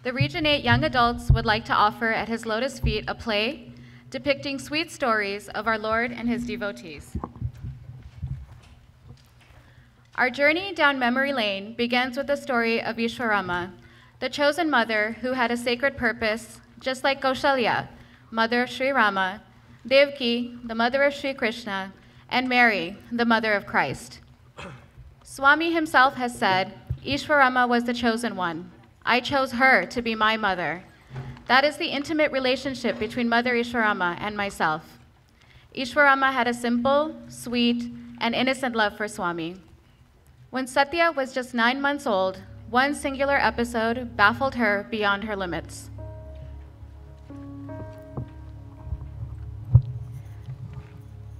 the Region 8 young adults would like to offer at his lotus feet a play depicting sweet stories of our Lord and his devotees. Our journey down memory lane begins with the story of Ishwarama, the chosen mother who had a sacred purpose, just like Kaushalya, mother of Sri Rama, Devaki, the mother of Sri Krishna, and Mary, the mother of Christ. Swami himself has said, Ishwarama was the chosen one. I chose her to be my mother. That is the intimate relationship between Mother Ishwarama and myself. Ishwarama had a simple, sweet, and innocent love for Swami. When Satya was just 9 months old, one singular episode baffled her beyond her limits.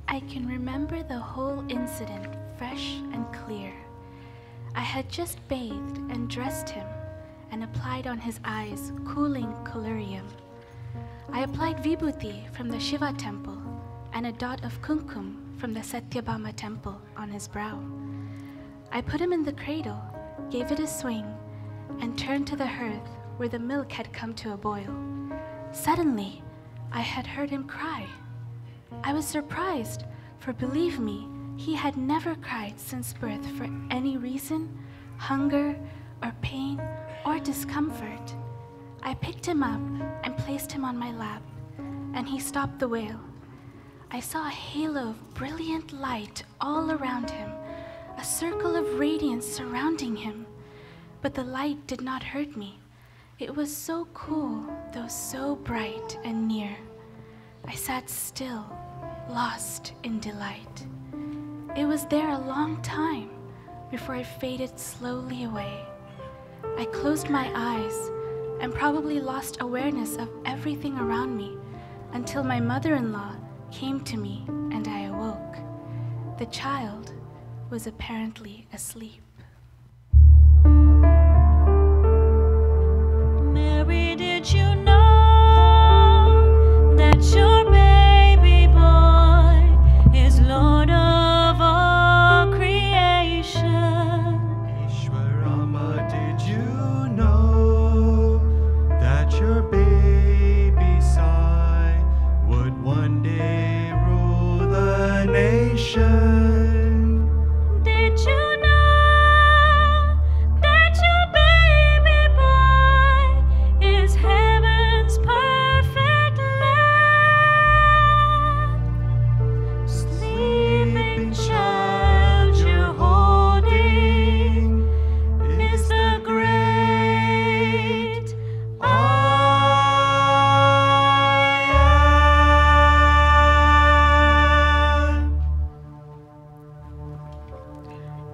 I can remember the whole incident fresh and clear. I had just bathed and dressed him and applied on his eyes cooling collyrium. I applied vibhuti from the Shiva temple and a dot of kumkum from the Satyabhama temple on his brow. I put him in the cradle, gave it a swing, and turned to the hearth where the milk had come to a boil. Suddenly, I had heard him cry. I was surprised, for believe me, he had never cried since birth for any reason, hunger, or pain, or discomfort. I picked him up and placed him on my lap, and he stopped the wail. I saw a halo of brilliant light all around him, a circle of radiance surrounding him. But the light did not hurt me. It was so cool, though so bright and near. I sat still, lost in delight. It was there a long time before it faded slowly away. I closed my eyes and probably lost awareness of everything around me until my mother-in-law came to me and I awoke. The child was apparently asleep. Mary, did you know that your baby boy is Lord of all creation? Ishwarama, did you know that your baby Sai would one day rule the nation? Did you know that your baby boy is heaven's perfect lamb? Sleeping child you're holding is the great I am.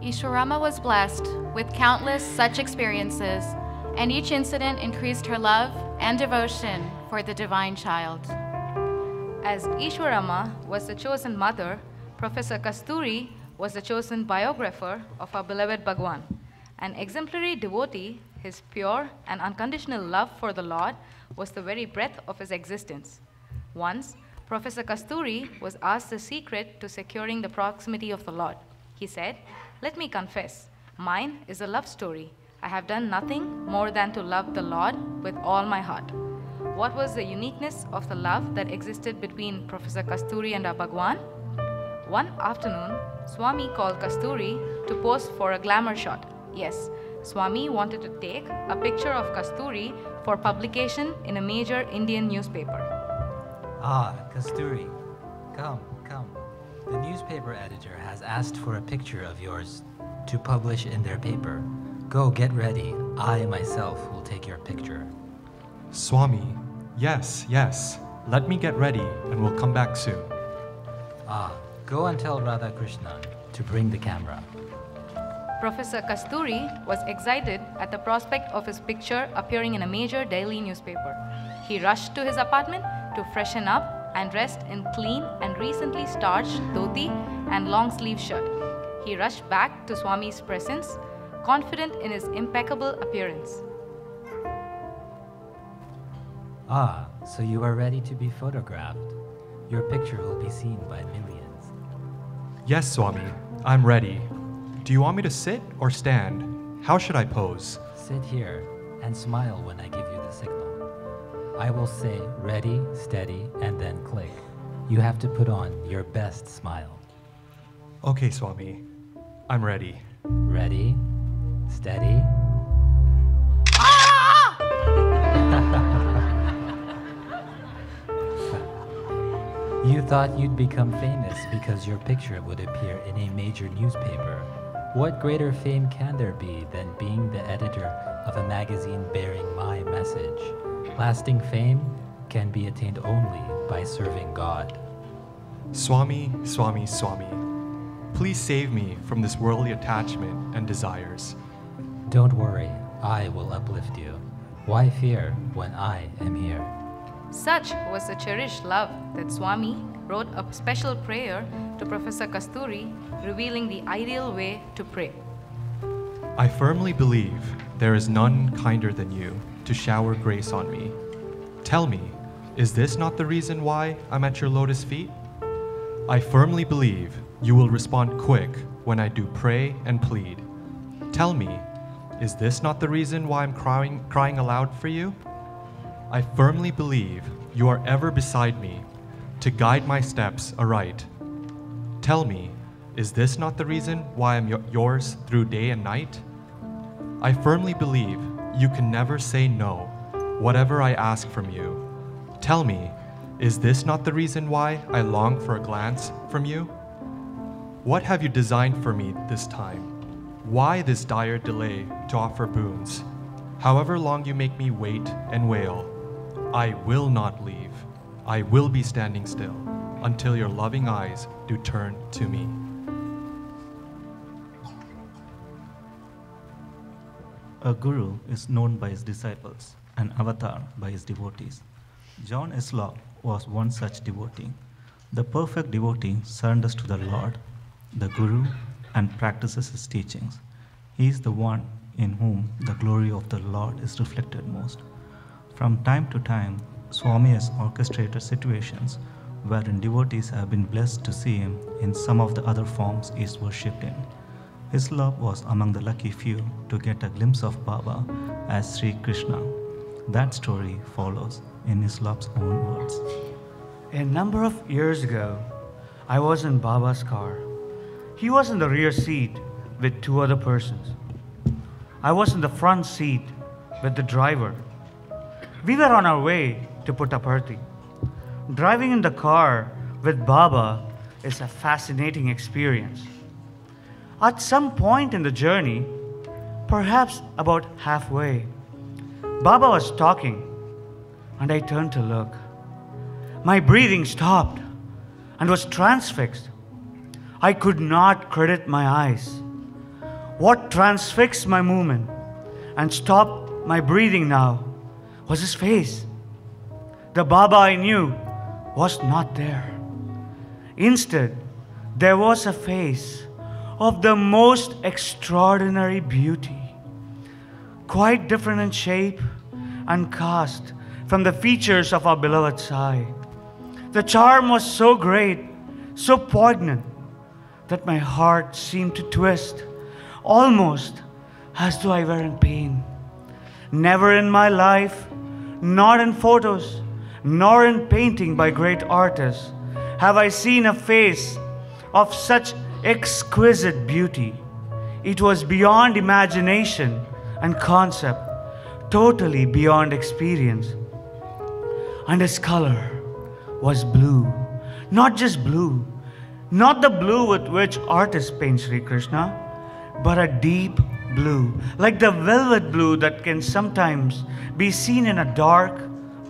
Ishwarama was blessed with countless such experiences, and each incident increased her love and devotion for the divine child. As Ishwarama was the chosen mother, Professor Kasturi was the chosen biographer of our beloved Bhagwan. An exemplary devotee, his pure and unconditional love for the Lord was the very breath of his existence. Once, Professor Kasturi was asked the secret to securing the proximity of the Lord. He said, "Let me confess, mine is a love story. I have done nothing more than to love the Lord with all my heart." What was the uniqueness of the love that existed between Professor Kasturi and our Bhagwan? One afternoon, Swami called Kasturi to pose for a glamour shot. Yes, Swami wanted to take a picture of Kasturi for publication in a major Indian newspaper. Ah, Kasturi, come. The newspaper editor has asked for a picture of yours to publish in their paper. Go, get ready. I myself will take your picture. Swami, yes. Let me get ready and we'll come back soon. Ah, go and tell Radha Krishnan to bring the camera. Professor Kasturi was excited at the prospect of his picture appearing in a major daily newspaper. He rushed to his apartment to freshen up and dressed in clean and recently starched dhoti and long-sleeve shirt. He rushed back to Swami's presence, confident in his impeccable appearance. Ah, so you are ready to be photographed. Your picture will be seen by millions. Yes, Swami, I'm ready. Do you want me to sit or stand? How should I pose? Sit here and smile when I give you the signal. I will say ready, steady, and then click. You have to put on your best smile. Okay, Swami. I'm ready. Ready, steady. You thought you'd become famous because your picture would appear in a major newspaper. What greater fame can there be than being the editor of a magazine bearing my message? Lasting fame can be attained only by serving God. Swami, Swami, Swami. Please save me from this worldly attachment and desires. Don't worry, I will uplift you. Why fear when I am here? Such was the cherished love that Swami wrote a special prayer to Professor Kasturi, revealing the ideal way to pray. I firmly believe there is none kinder than you to shower grace on me. Tell me, is this not the reason why I'm at your lotus feet? I firmly believe you will respond quick when I do pray and plead. Tell me, is this not the reason why I'm crying aloud for you? I firmly believe you are ever beside me to guide my steps aright. Tell me, is this not the reason why I'm yours through day and night? I firmly believe you can never say no, whatever I ask from you. Tell me, is this not the reason why I long for a glance from you? What have you designed for me this time? Why this dire delay to offer boons? However long you make me wait and wail, I will not leave. I will be standing still until your loving eyes do turn to me. A guru is known by his disciples, an avatar by his devotees. John Eslov was one such devotee. The perfect devotee surrenders to the Lord, the Guru, and practices his teachings. He is the one in whom the glory of the Lord is reflected most. From time to time, Swami has orchestrated situations wherein devotees have been blessed to see him in some of the other forms he is worshipped in. Islop was among the lucky few to get a glimpse of Baba as Sri Krishna. That story follows in Islop's own words. A number of years ago, I was in Baba's car. He was in the rear seat with two other persons. I was in the front seat with the driver. We were on our way to Puttaparthi. Driving in the car with Baba is a fascinating experience. At some point in the journey, perhaps about halfway, Baba was talking, and I turned to look. My breathing stopped and was transfixed. I could not credit my eyes. What transfixed my movement and stopped my breathing now was his face. The Baba I knew was not there. Instead, there was a face of the most extraordinary beauty, quite different in shape and cast from the features of our beloved Sai. The charm was so great, so poignant, that my heart seemed to twist, almost as though I were in pain. Never in my life, not in photos, nor in painting by great artists, have I seen a face of such exquisite beauty. It was beyond imagination and concept, totally beyond experience. And his color was blue, not just blue, not the blue with which artists paint Sri Krishna, but a deep blue, like the velvet blue that can sometimes be seen in a dark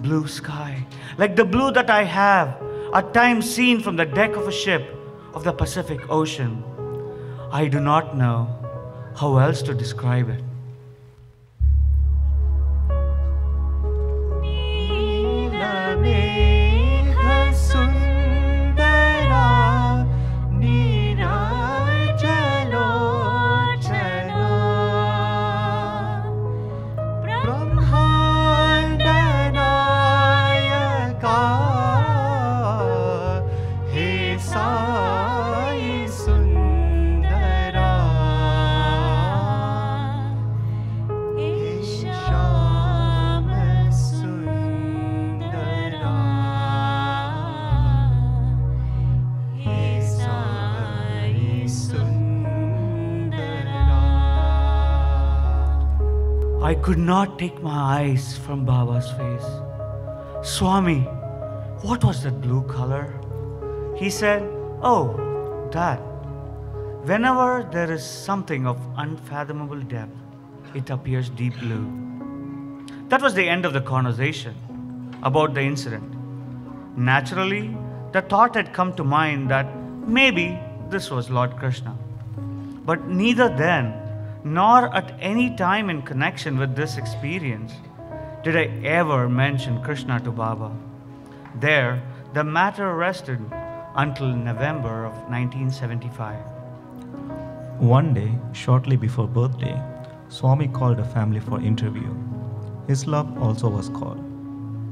blue sky, like the blue that I have at times seen from the deck of a ship of the Pacific Ocean. I do not know how else to describe it. I could not take my eyes from Baba's face. Swami, what was that blue color? He said, oh, that. Whenever there is something of unfathomable depth, it appears deep blue. That was the end of the conversation about the incident. Naturally, the thought had come to mind that maybe this was Lord Krishna. But neither then nor at any time in connection with this experience did I ever mention Krishna to Baba. There, the matter rested until November of 1975. One day, shortly before birthday, Swami called a family for interview. His love also was called.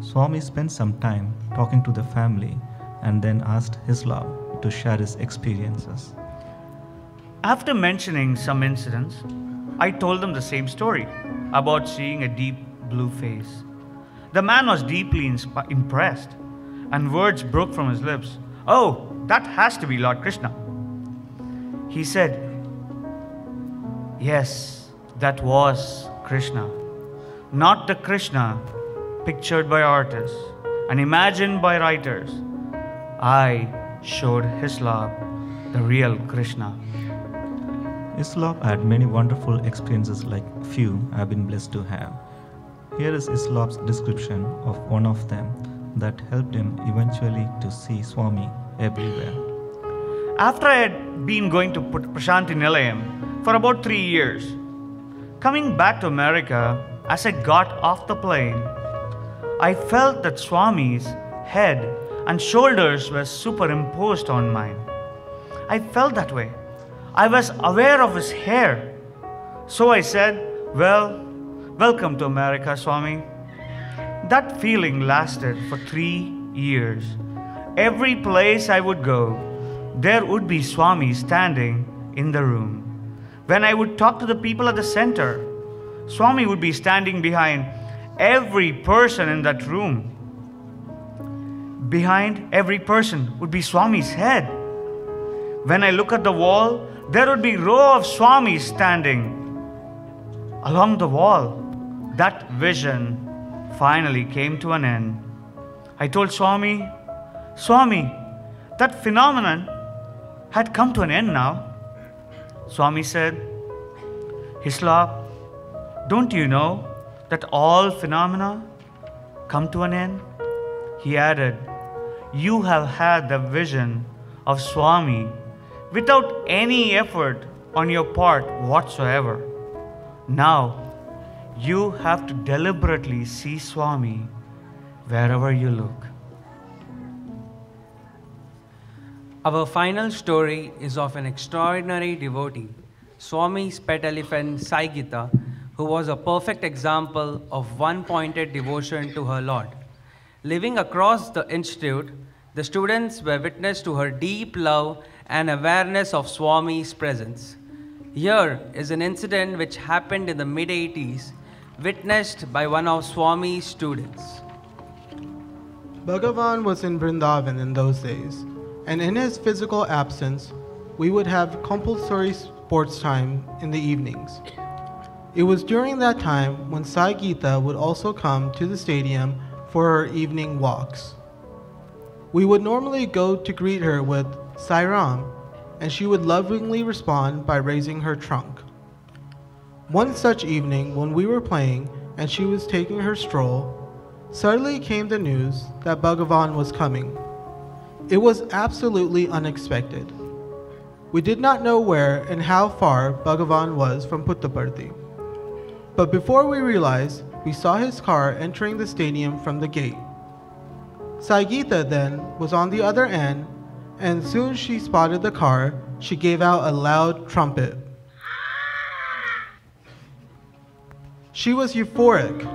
Swami spent some time talking to the family and then asked his love to share his experiences. After mentioning some incidents, I told them the same story about seeing a deep blue face. The man was deeply impressed, and words broke from his lips. Oh, that has to be Lord Krishna. He said, yes, that was Krishna. Not the Krishna pictured by artists and imagined by writers. I showed his love, the real Krishna. Islop had many wonderful experiences like few I have been blessed to have. Here is Islop's description of one of them that helped him eventually to see Swami everywhere. After I had been going to Prashanti Nilayam for about 3 years, coming back to America, as I got off the plane, I felt that Swami's head and shoulders were superimposed on mine. I felt that way. I was aware of his hair. So I said, well, welcome to America, Swami. That feeling lasted for 3 years. Every place I would go, there would be Swami standing in the room. When I would talk to the people at the center, Swami would be standing behind every person in that room. Behind every person would be Swami's head. When I look at the wall, there would be a row of Swamis standing along the wall. That vision finally came to an end. I told Swami, Swami, that phenomenon had come to an end now. Swami said, Hislop, don't you know that all phenomena come to an end? He added, you have had the vision of Swami without any effort on your part whatsoever. Now, you have to deliberately see Swami wherever you look. Our final story is of an extraordinary devotee, Swami's pet elephant Sai Gita, who was a perfect example of one-pointed devotion to her Lord. Living across the institute, the students were witness to her deep love and awareness of Swami's presence. Here is an incident which happened in the mid-80s, witnessed by one of Swami's students. Bhagavan was in Vrindavan in those days, and in his physical absence, we would have compulsory sports time in the evenings. It was during that time when Sai Gita would also come to the stadium for her evening walks. We would normally go to greet her with Sai Ram, and she would lovingly respond by raising her trunk. One such evening when we were playing and she was taking her stroll, suddenly came the news that Bhagavan was coming. It was absolutely unexpected. We did not know where and how far Bhagavan was from Puttaparthi. But before we realized, we saw his car entering the stadium from the gate. Sai Gita then was on the other end, and soon she spotted the car, she gave out a loud trumpet. She was euphoric.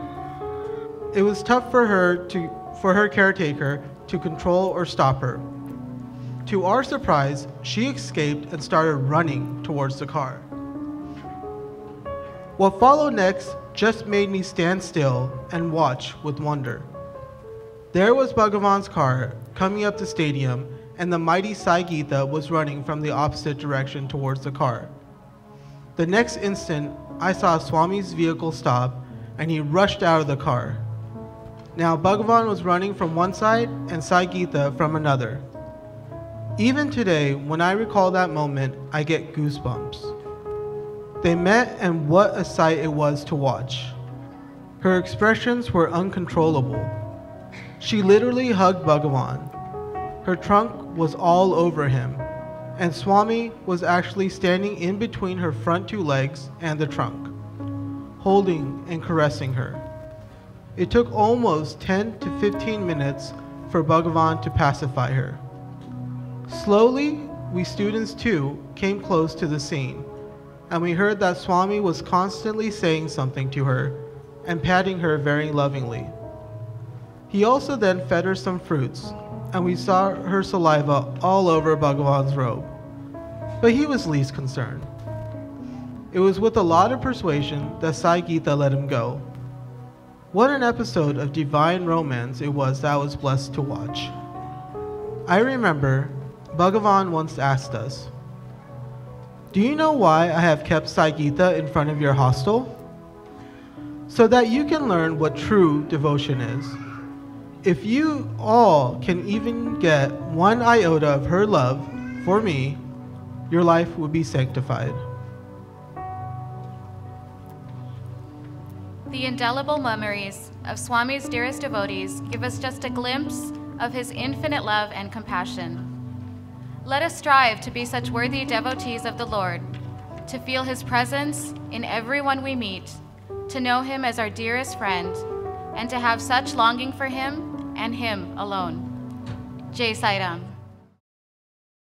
It was tough for her caretaker to control or stop her. To our surprise, she escaped and started running towards the car. What followed next just made me stand still and watch with wonder. There was Bhagavan's car coming up the stadium, and the mighty Sai Gita was running from the opposite direction towards the car. The next instant, I saw Swami's vehicle stop, and he rushed out of the car. Now Bhagavan was running from one side and Sai Gita from another. Even today, when I recall that moment, I get goosebumps. They met, and what a sight it was to watch. Her expressions were uncontrollable. She literally hugged Bhagavan. Her trunk was all over him, and Swami was actually standing in between her front two legs and the trunk, holding and caressing her. It took almost 10 to 15 minutes for Bhagavan to pacify her. Slowly, we students too came close to the scene, and we heard that Swami was constantly saying something to her and patting her very lovingly. He also then fed her some fruits, and we saw her saliva all over Bhagavan's robe. But he was least concerned. It was with a lot of persuasion that Sai Gita let him go. What an episode of divine romance it was that I was blessed to watch. I remember Bhagavan once asked us, "Do you know why I have kept Sai Gita in front of your hostel? So that you can learn what true devotion is. If you all can even get one iota of her love for me, your life will be sanctified." The indelible memories of Swami's dearest devotees give us just a glimpse of his infinite love and compassion. Let us strive to be such worthy devotees of the Lord, to feel his presence in everyone we meet, to know him as our dearest friend, and to have such longing for him and him alone. Jai Sai Ram.